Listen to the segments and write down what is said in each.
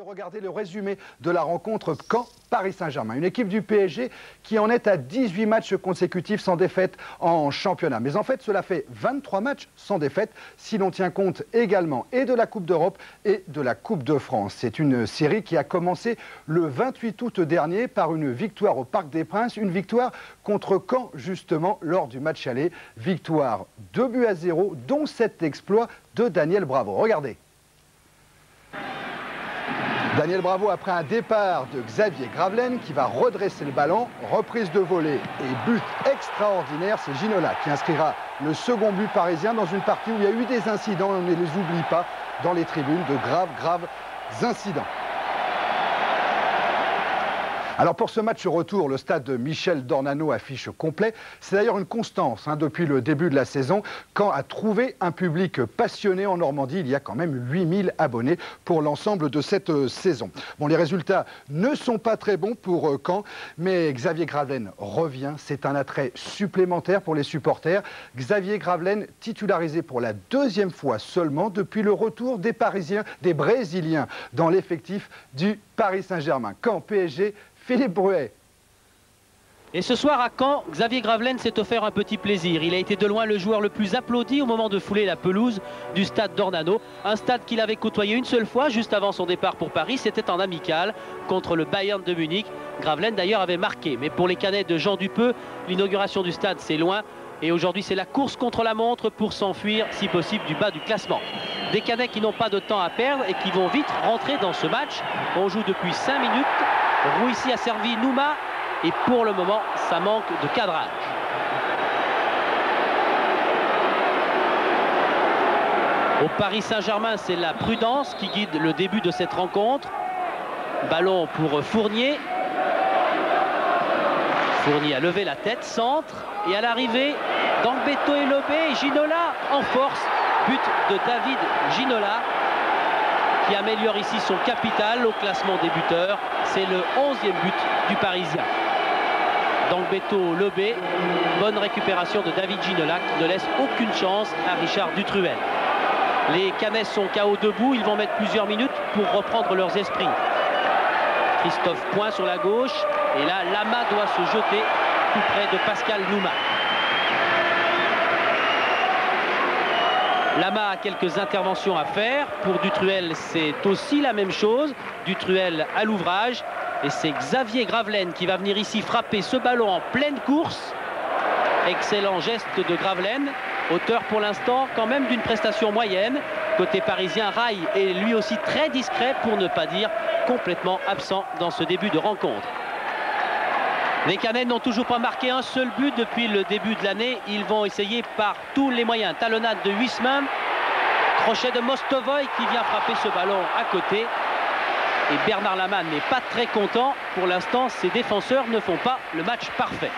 Regardez le résumé de la rencontre Caen-Paris Saint-Germain. Une équipe du PSG qui en est à 18 matchs consécutifs sans défaite en championnat. Mais en fait, cela fait 23 matchs sans défaite si l'on tient compte également et de la Coupe d'Europe et de la Coupe de France. C'est une série qui a commencé le 28 août dernier par une victoire au Parc des Princes. Une victoire contre Caen justement lors du match aller. Victoire 2-0, dont cet exploit de Daniel Bravo. Regardez. Daniel Bravo après un départ de Xavier Gravelaine qui va redresser le ballon, reprise de volée et but extraordinaire, c'est Ginola qui inscrira le second but parisien dans une partie où il y a eu des incidents, on ne les oublie pas dans les tribunes, de graves incidents. Alors pour ce match retour, le stade de Michel Dornano affiche complet. C'est d'ailleurs une constance depuis le début de la saison. Caen a trouvé un public passionné en Normandie. Il y a quand même 8000 abonnés pour l'ensemble de cette saison. Bon, les résultats ne sont pas très bons pour Caen, mais Xavier Gravelaine revient. C'est un attrait supplémentaire pour les supporters. Xavier Gravelaine titularisé pour la deuxième fois seulement depuis le retour des Parisiens, des Brésiliens dans l'effectif du Paris Saint-Germain. Caen, PSG, Philippe Bruet. Et ce soir à Caen, Xavier Gravelaine s'est offert un petit plaisir. Il a été de loin le joueur le plus applaudi au moment de fouler la pelouse du stade Dornano. Un stade qu'il avait côtoyé une seule fois juste avant son départ pour Paris. C'était en amical contre le Bayern de Munich. Gravelaine d'ailleurs avait marqué. Mais pour les Canets de Jean Dupeux, l'inauguration du stade c'est loin. Et aujourd'hui c'est la course contre la montre pour s'enfuir si possible du bas du classement. Des Canets qui n'ont pas de temps à perdre et qui vont vite rentrer dans ce match. On joue depuis 5 minutes. Rouissi a servi Nouma et pour le moment ça manque de cadrage. Au Paris Saint-Germain, c'est la prudence qui guide le début de cette rencontre. Ballon pour Fournier. Fournier a levé la tête, centre et à l'arrivée Dangbeto et Lobé et Ginola en force. But de David Ginola qui améliore ici son capital au classement des buteurs. C'est le 11e but du Parisien. Dangbeto, Lobé, bonne récupération de David Ginola qui ne laisse aucune chance à Richard Dutruel. Les Canets sont KO debout, ils vont mettre plusieurs minutes pour reprendre leurs esprits. Christophe Point sur la gauche et là Lama doit se jeter tout près de Pascal Nouma. Lama a quelques interventions à faire. Pour Dutruel, c'est aussi la même chose. Dutruel à l'ouvrage. Et c'est Xavier Gravelaine qui va venir ici frapper ce ballon en pleine course. Excellent geste de Gravelaine. Auteur pour l'instant quand même d'une prestation moyenne. Côté parisien, Rai est lui aussi très discret pour ne pas dire complètement absent dans ce début de rencontre. Les Canets n'ont toujours pas marqué un seul but depuis le début de l'année. Ils vont essayer par tous les moyens. Talonnade de Huisman. Crochet de Mostovoy qui vient frapper ce ballon à côté. Et Bernard Lama n'est pas très content. Pour l'instant, ses défenseurs ne font pas le match parfait.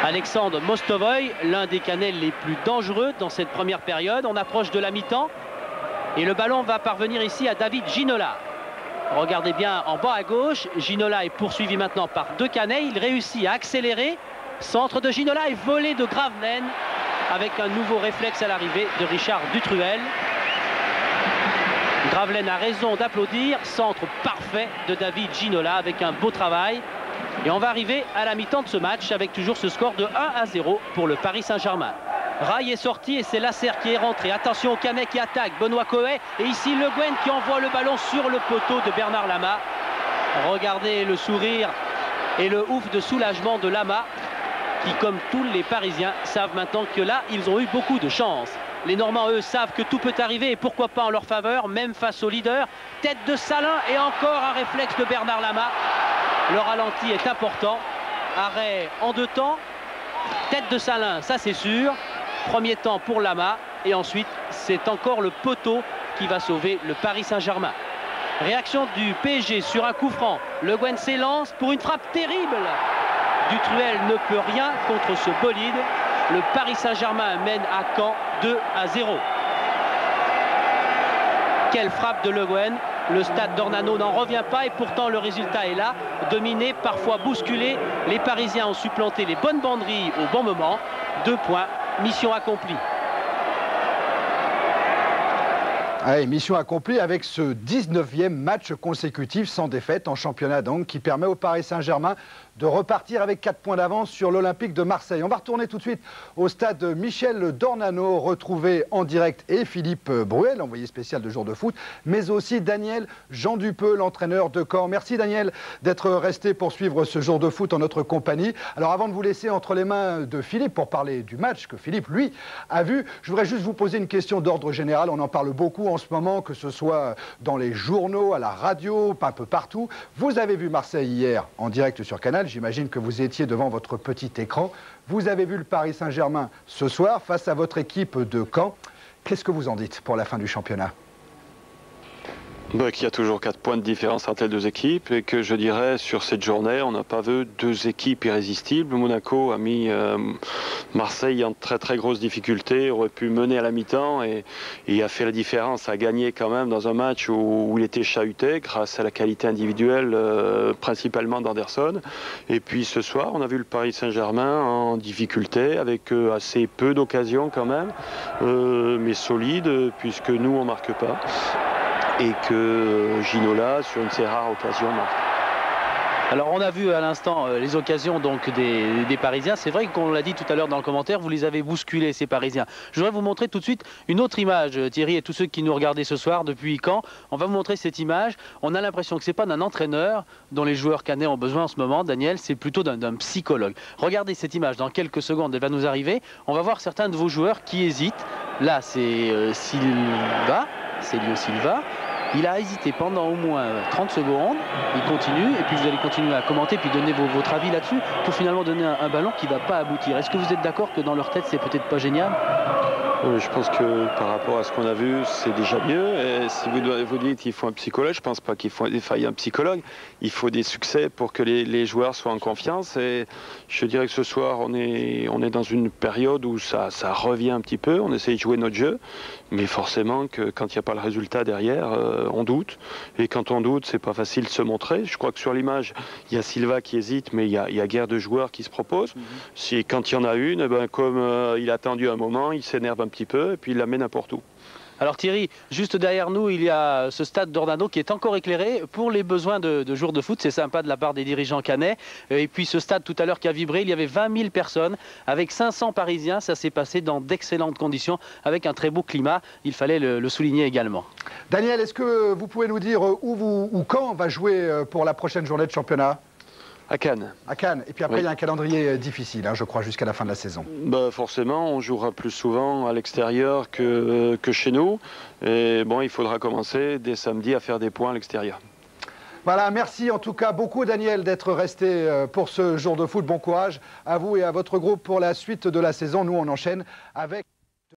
Alexandre Mostovoy, l'un des Canets les plus dangereux dans cette première période. On approche de la mi-temps. Et le ballon va parvenir ici à David Ginola. Regardez bien en bas à gauche, Ginola est poursuivi maintenant par deux Canets. Il réussit à accélérer. Centre de Ginola et volée de Gravelaine avec un nouveau réflexe à l'arrivée de Richard Dutruel. Gravelaine a raison d'applaudir. Centre parfait de David Ginola avec un beau travail. Et on va arriver à la mi-temps de ce match avec toujours ce score de 1-0 pour le Paris Saint-Germain. Rai est sorti et c'est Lasserre qui est rentré. Attention au Canet qui attaque. Benoît Coët et ici Le Guen qui envoie le ballon sur le poteau de Bernard Lama. Regardez le sourire et le ouf de soulagement de Lama qui, comme tous les Parisiens, savent maintenant que là, ils ont eu beaucoup de chance. Les Normands, eux, savent que tout peut arriver et pourquoi pas en leur faveur, même face au leader. Tête de Salin et encore un réflexe de Bernard Lama. Le ralenti est important. Arrêt en 2 temps. Tête de Salin, ça c'est sûr. Premier temps pour Lama et ensuite c'est encore le poteau qui va sauver le Paris Saint-Germain. Réaction du PSG sur un coup franc. Le Guen s'élance pour une frappe terrible. Dutruel ne peut rien contre ce bolide. Le Paris Saint-Germain mène à Caen 2-0. Quelle frappe de Le Guen. Le stade Dornano n'en revient pas et pourtant le résultat est là. Dominé, parfois bousculé. Les Parisiens ont supplanté les bonnes banderilles au bon moment. 2 points. Mission accomplie. Allez, mission accomplie avec ce 19e match consécutif sans défaite en championnat donc, qui permet au Paris Saint-Germain de repartir avec 4 points d'avance sur l'Olympique de Marseille. On va retourner tout de suite au stade Michel Dornano, retrouver en direct et Philippe Bruel, envoyé spécial de Jour de Foot, mais aussi Daniel Jean Dupeux, l'entraîneur de Caen. Merci Daniel d'être resté pour suivre ce Jour de Foot en notre compagnie. Alors avant de vous laisser entre les mains de Philippe pour parler du match que Philippe, lui, a vu, je voudrais juste vous poser une question d'ordre général. On en parle beaucoup en ce moment, que ce soit dans les journaux, à la radio, un peu partout. Vous avez vu Marseille hier en direct sur Canal. J'imagine que vous étiez devant votre petit écran. Vous avez vu le Paris Saint-Germain ce soir face à votre équipe de Caen. Qu'est-ce que vous en dites pour la fin du championnat ? Qu'il y a toujours 4 points de différence entre les deux équipes et que je dirais sur cette journée on n'a pas vu 2 équipes irrésistibles. Monaco a mis Marseille en très très grosse difficulté, aurait pu mener à la mi-temps et a fait la différence, a gagné quand même dans un match où il était chahuté grâce à la qualité individuelle principalement d'Anderson. Et puis ce soir on a vu le Paris Saint-Germain en difficulté avec assez peu d'occasions quand même, mais solide puisque nous on marque pas. Et que Ginola, sur une de ses rares occasions, marque. Alors on a vu à l'instant les occasions donc des Parisiens. C'est vrai qu'on l'a dit tout à l'heure dans le commentaire, vous les avez bousculés ces Parisiens. Je voudrais vous montrer tout de suite une autre image, Thierry et tous ceux qui nous regardaient ce soir depuis Caen. On va vous montrer cette image. On a l'impression que ce n'est pas d'un entraîneur dont les joueurs canets ont besoin en ce moment, Daniel, c'est plutôt d'un psychologue. Regardez cette image, dans quelques secondes elle va nous arriver. On va voir certains de vos joueurs qui hésitent. Là c'est Silva, Célio Silva. Il a hésité pendant au moins 30 secondes, il continue, et puis vous allez continuer à commenter, puis donner votre avis là-dessus, pour finalement donner un ballon qui ne va pas aboutir. Est-ce que vous êtes d'accord que dans leur tête, c'est peut-être pas génial ? Je pense que par rapport à ce qu'on a vu, c'est déjà mieux. Et si vous dites qu'il faut un psychologue, je ne pense pas qu'il faille un psychologue. Il faut des succès pour que les joueurs soient en confiance. Et je dirais que ce soir, on est dans une période où ça revient un petit peu. On essaye de jouer notre jeu. Mais forcément, que quand il n'y a pas le résultat derrière, on doute. Et quand on doute, c'est pas facile de se montrer. Je crois que sur l'image, il y a Silva qui hésite, mais il y a guère de joueurs qui se proposent. Quand il y en a une, comme il a attendu un moment, il s'énerve un petit peu et puis il la met n'importe où. Alors Thierry, juste derrière nous, il y a ce stade Dornano qui est encore éclairé pour les besoins de jours de foot. C'est sympa de la part des dirigeants canets. Et puis ce stade tout à l'heure qui a vibré, il y avait 20 000 personnes avec 500 Parisiens. Ça s'est passé dans d'excellentes conditions avec un très beau climat. Il fallait le souligner également. Daniel, est-ce que vous pouvez nous dire où quand va jouer pour la prochaine journée de championnat ? À Cannes. À Cannes. Et puis après, il y a un calendrier difficile, je crois, jusqu'à la fin de la saison. Forcément, on jouera plus souvent à l'extérieur que chez nous. Et il faudra commencer dès samedi à faire des points à l'extérieur. Voilà, merci en tout cas beaucoup Daniel d'être resté pour ce Jour de Foot. Bon courage à vous et à votre groupe pour la suite de la saison. Nous, on enchaîne avec...